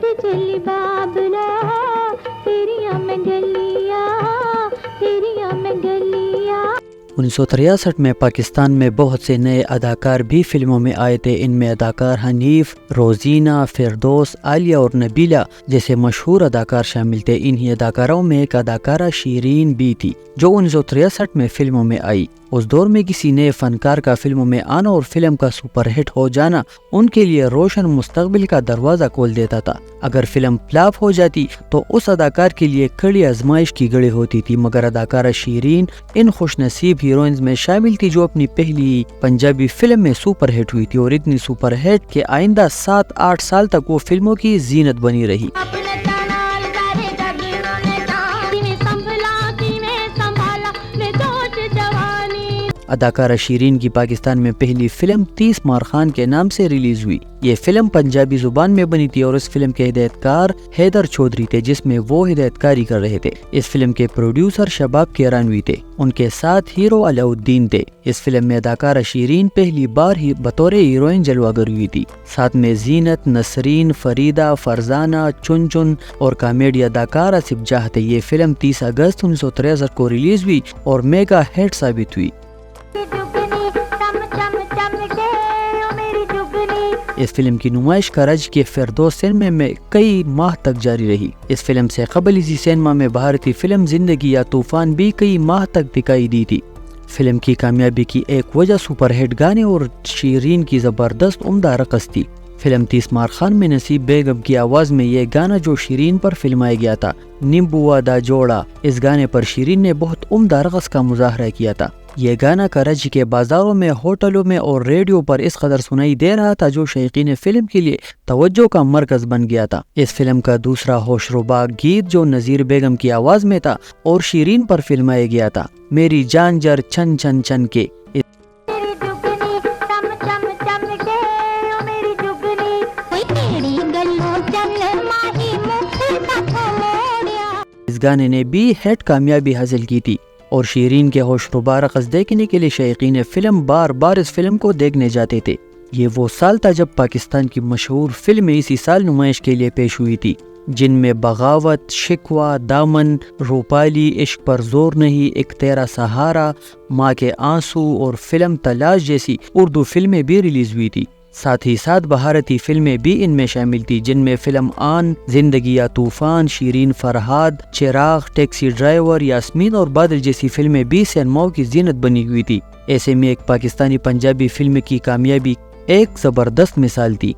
چھڈ چلی بابلا تیریاں میں گلیاں تیریاں میں گلیاں۔ 1963 میں پاکستان میں بہت سے نئے اداکار بھی فلموں میں آئے تھے۔ ان میں اداکار حنیف، روزینہ، فردوس، عالیہ اور نبیلہ جیسے مشہور اداکار شامل تھے۔ انہی اداکاروں میں ایک اداکارہ شیرین بھی تھی جو 1963 میں فلموں میں آئی۔ اس دور میں کسی نئے فنکار کا فلموں میں آنا اور فلم کا سپر ہٹ ہو جانا ان کے لیے روشن مستقبل کا دروازہ کھول دیتا تھا۔ اگر فلم فلاپ ہو جاتی تو اس اداکار کے لیے کڑی آزمائش کی گھڑی ہوتی تھی، مگر اداکارہ شیرین ان خوش نصیب ہیروئنز میں شامل تھی جو اپنی پہلی پنجابی فلم میں سپر ہٹ ہوئی تھی، اور اتنی سپر ہٹ کہ آئندہ 7-8 سال تک وہ فلموں کی زینت بنی رہی۔ اداکارہ شیرین کی پاکستان میں پہلی فلم 30 مار خان کے نام سے ریلیز ہوئی۔ یہ فلم پنجابی زبان میں بنی تھی اور اس فلم کے ہدایت کار حیدر چودھری تھے، جس میں وہ ہدایت کاری کر رہے تھے۔ اس فلم کے پروڈیوسر شباب کیرانوی تھے، ان کے ساتھ ہیرو علاء الدین تھے۔ اس فلم میں اداکارہ شیرین پہلی بار ہی بطور ہیروئن جلوہ گر ہوئی تھی، ساتھ میں زینت، نسرین، فریدہ، فرزانہ، چن چن اور کامیڈی اداکار آصف جاہ تھے۔ یہ فلم 30 اگست 1963 کو ریلیز ہوئی اور میگا ہٹ ثابت ہوئی۔ اس فلم کی نمائش کراچی کے فردوس سینما میں کئی ماہ تک جاری رہی۔ اس فلم سے قبل اسی سینما میں بھارتی فلم زندگی یا طوفان بھی کئی ماہ تک دکھائی دی تھی۔ فلم کی کامیابی کی ایک وجہ سپر ہٹ گانے اور شیرین کی زبردست عمدہ رقص تھی۔ فلم 30 مار خان میں نصیب بیگم کی آواز میں یہ گانا جو شیرین پر فلمایا گیا تھا، نیمبوا دا جوڑا، اس گانے پر شیرین نے بہت عمدہ رقص کا مظاہرہ کیا تھا۔ یہ گانا کراچی کے بازاروں میں، ہوٹلوں میں اور ریڈیو پر اس قدر سنائی دے رہا تھا جو شائقین فلم کے لیے توجہ کا مرکز بن گیا تھا۔ اس فلم کا دوسرا ہوش ربا گیت جو نذیر بیگم کی آواز میں تھا اور شیرین پر فلمایا گیا تھا، میری جان جر چھن چھن چھن کے، اس گانے نے بھی ہٹ کامیابی حاصل کی تھی اور شیرین کے ہوش ربا رقص دیکھنے کے لیے شائقین فلم بار بار اس فلم کو دیکھنے جاتے تھے۔ یہ وہ سال تھا جب پاکستان کی مشہور فلمیں اسی سال نمائش کے لیے پیش ہوئی تھی، جن میں بغاوت، شکوہ، دامن، روپالی، عشق پر زور نہیں، ایک تیرا سہارا، ماں کے آنسو اور فلم تلاش جیسی اردو فلمیں بھی ریلیز ہوئی تھی۔ ساتھ ہی ساتھ بھارتی فلمیں بھی ان میں شامل تھی، جن میں فلم آن، زندگی یا طوفان، شیرین فرہاد، چراغ، ٹیکسی ڈرائیور، یاسمین اور بادل جیسی فلمیں بھی سینماؤں کی زینت بنی ہوئی تھی۔ ایسے میں ایک پاکستانی پنجابی فلم کی کامیابی ایک زبردست مثال تھی۔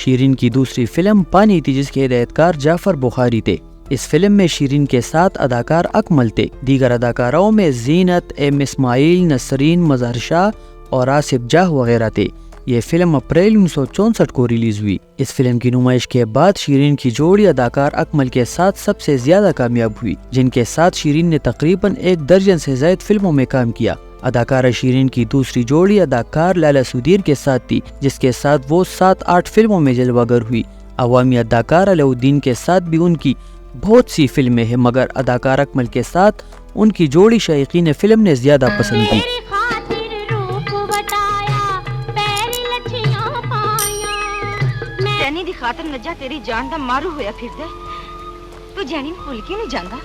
شیرین کی دوسری فلم پانی تھی جس کے ہدایت کار جعفر بخاری تھے۔ اس فلم میں شیرین کے ساتھ اداکار اکمل تھے۔ دیگر اداکاروں میں زینت، ایم اسماعیل، نسرین، مظہر شاہ اور آصف جاہ وغیرہ تھے۔ یہ فلم اپریل 1964 کو ریلیز ہوئی۔ اس فلم کی نمائش کے بعد شیرین کی جوڑی اداکار اکمل کے ساتھ سب سے زیادہ کامیاب ہوئی، جن کے ساتھ شیرین نے تقریباً 1 درجن سے زائد فلموں میں کام کیا۔ اداکارہ شیرین کی دوسری جوڑی اداکار لالا سدیر کے ساتھ تھی، جس کے ساتھ وہ 7-8 فلموں میں جلوہ گر ہوئی۔ عوامی اداکار علاء الدین کے ساتھ بھی ان کی بہت سی فلمیں ہیں، مگر اداکار اکمل کے ساتھ ان کی جوڑی شائقین فلم نے زیادہ پسند کی۔ خاطر نجا تیری جان دا مارو ہویا پھر دے تو جانی بھول کے نہیں جاندا۔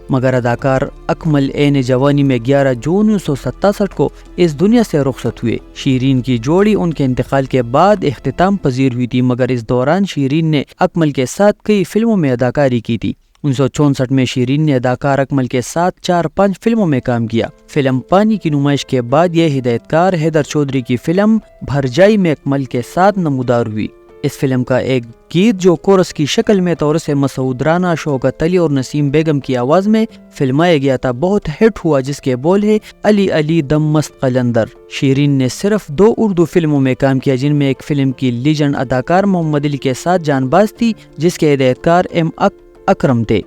مگر اداکار اکمل عین جوانی میں 11 جون 1967 کو اس دنیا سے رخصت ہوئے۔ شیرین کی جوڑی ان کے انتقال کے بعد اختتام پذیر ہوئی تھی، مگر اس دوران شیرین نے اکمل کے ساتھ کئی فلموں میں اداکاری کی تھی۔ 1964 میں شیرین نے اداکار اکمل کے ساتھ 4-5 فلموں میں کام کیا۔ فلم پانی کی نمائش کے بعد یہ ہدایت کار حیدر چودھری کی فلم بھرجائی میں اکمل کے ساتھ نمودار ہوئی۔ اس فلم کا ایک گیت جو کورس کی شکل میں تھا اور اسے مسعود رانا، شوکت علی اور نسیم بیگم کی آواز میں فلمایا گیا تھا، بہت ہٹ ہوا، جس کے بول ہے علی علی دم مست قلندر۔ شیرین نے صرف 2 اردو فلموں میں کام کیا، جن میں ایک فلم کی لیجنڈ اداکار محمد علی کے ساتھ جان باز تھی، جس کے ہدایت کار ایم اکرم تھے۔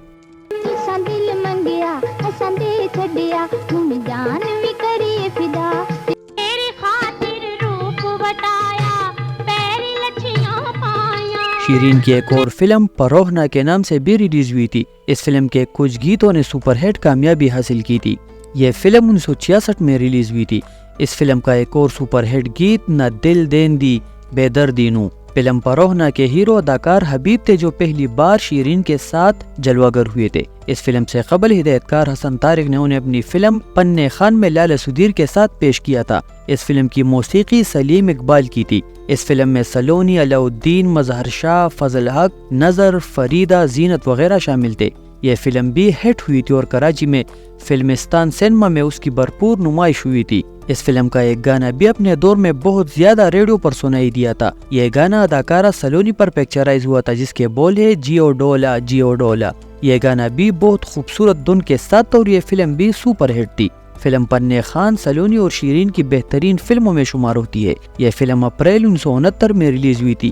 شیرین کی ایک اور فلم پروہنا کے نام سے بھی ریلیز ہوئی تھی۔ اس فلم کے کچھ گیتوں نے سپر ہٹ کامیابی حاصل کی تھی۔ یہ فلم 1966 میں ریلیز ہوئی تھی۔ اس فلم کا ایک اور سپر ہٹ گیت نہ دل دین دی بے دردی نو۔ فلم پروہنا کے ہیرو اداکار حبیب تھے جو پہلی بار شیرین کے ساتھ جلوہ گر ہوئے تھے۔ اس فلم سے قبل ہدایت کار حسن طارق نے انہیں اپنی فلم پنّے خان میں لالا سدیر کے ساتھ پیش کیا تھا۔ اس فلم کی موسیقی سلیم اقبال کی تھی۔ اس فلم میں سلونی، علاء الدین، مظہر شاہ، فضل حق، نظر، فریدہ، زینت وغیرہ شامل تھے۔ یہ فلم بھی ہٹ ہوئی تھی اور کراچی میں فلمستان سینما میں اس کی بھرپور نمائش ہوئی تھی۔ اس فلم کا ایک گانا بھی اپنے دور میں بہت زیادہ ریڈیو پر سنائی دیا تھا۔ یہ گانا اداکارہ سلونی پر پکچرائز ہوا تھا جس کے بول ہے جیو ڈولا جیو ڈولا۔ یہ گانا بھی بہت خوبصورت دھن کے ساتھ اور یہ فلم بھی سپر ہٹ تھی۔ فلم پنّے خان سلونی اور شیرین کی بہترین فلموں میں شمار ہوتی ہے۔ یہ فلم اپریل 1969 میں ریلیز ہوئی تھی۔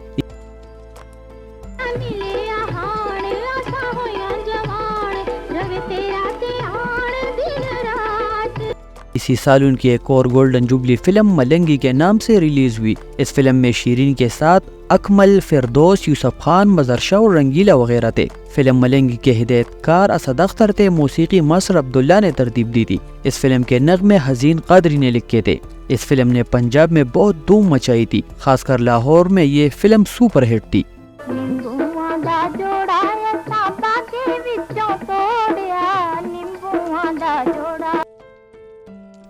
اسی سال ان کی ایک اور گولڈن جوبلی فلم ملنگی کے نام سے ریلیز ہوئی۔ اس فلم میں شیرین کے ساتھ اکمل، فردوس، یوسف خان، مظہر شاہ اور رنگیلا وغیرہ تھے۔ فلم ملنگی کے ہدایت کار اسد اختر تھے، موسیقی مصر عبداللہ نے ترتیب دی تھی۔ اس فلم کے نغمے حزین قادری نے لکھے تھے۔ اس فلم نے پنجاب میں بہت دھوم مچائی تھی، خاص کر لاہور میں یہ فلم سپر ہٹ تھی۔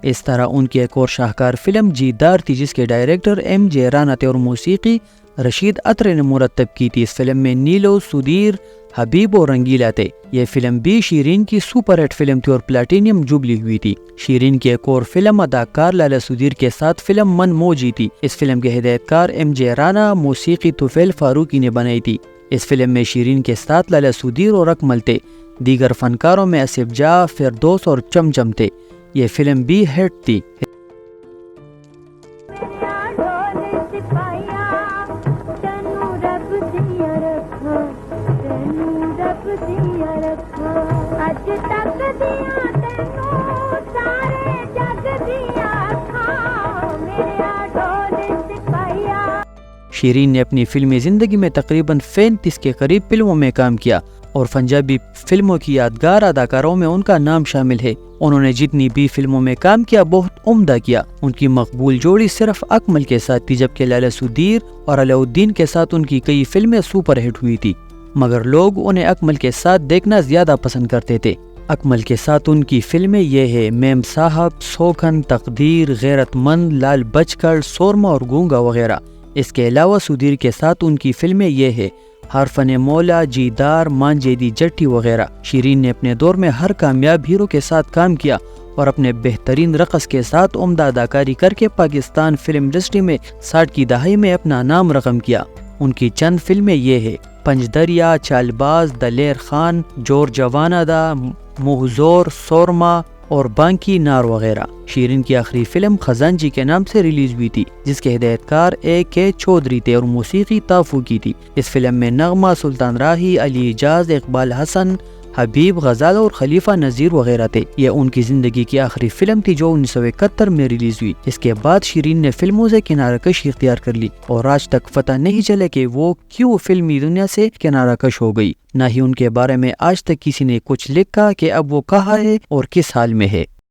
اس طرح ان کی ایک اور شاہکار فلم جیدار تھی جس کے ڈائریکٹر ایم جے رانا تھے اور موسیقی رشید عطر نے مرتب کی تھی۔ اس فلم میں نیلو، سدیر، حبیب اور رنگیلا تھے۔ یہ فلم بھی شیرین کی سپر ہٹ فلم تھی اور پلاٹینیم جوبلی ہوئی تھی۔ شیرین کی ایک اور فلم اداکار لالا سدیر کے ساتھ فلم من موجی تھی۔ اس فلم کے ہدایت کار ایم جے رانا، موسیقی طفیل فاروقی نے بنائی تھی۔ اس فلم میں شیرین کے ساتھ لالا سدیر اور اکمل تھے۔ دیگر فنکاروں میں اسف جاہ، فردوس اور چمچم تھے۔ یہ فلم بھی ہٹ تھی۔ شیرین نے اپنی فلمی زندگی میں تقریباً 35 کے قریب فلموں میں کام کیا اور پنجابی فلموں کی یادگار اداکاروں میں ان کا نام شامل ہے۔ انہوں نے جتنی بھی فلموں میں کام کیا بہت عمدہ کیا۔ ان کی مقبول جوڑی صرف اکمل کے ساتھ تھی، جبکہ لالا سدیر اور علاء الدین کے ساتھ ان کی کئی فلمیں سپر ہٹ ہوئی تھی، مگر لوگ انہیں اکمل کے ساتھ دیکھنا زیادہ پسند کرتے تھے۔ اکمل کے ساتھ ان کی فلمیں یہ ہے میم صاحب، سوکھن، تقدیر، غیرت مند، لال بچکڑ، سورما اور گونگا وغیرہ۔ اس کے علاوہ سدیر کے ساتھ ان کی فلمیں یہ ہے حرفن مولا، جیدار، مانجے دی جٹی وغیرہ۔ شیرین نے اپنے دور میں ہر کامیاب ہیرو کے ساتھ کام کیا اور اپنے بہترین رقص کے ساتھ عمدہ اداکاری کر کے پاکستان فلم انڈسٹری میں 60 کی دہائی میں اپنا نام رقم کیا۔ ان کی چند فلمیں یہ ہے پنج دریا، چال باز، دلیر خان، جور جوانا دا، محزور، سورما اور بانکی نار وغیرہ۔ شیرین کی آخری فلم خزانجی کے نام سے ریلیز ہوئی تھی جس کے ہدایت کار اے کے چودھری تھے اور موسیقی تافو کی تھی۔ اس فلم میں نغمہ، سلطان راہی، علی اجاز، اقبال حسن، حبیب غزال اور خلیفہ نذیر وغیرہ تھے۔ یہ ان کی زندگی کی آخری فلم تھی جو 1971 میں ریلیز ہوئی۔ اس کے بعد شیرین نے فلموں سے کنارہ کشی اختیار کر لی اور آج تک پتہ نہیں چلے کہ وہ کیوں فلمی دنیا سے کنارہ کش ہو گئی، نہ ہی ان کے بارے میں آج تک کسی نے کچھ لکھا کہ اب وہ کہاں ہے اور کس حال میں ہے۔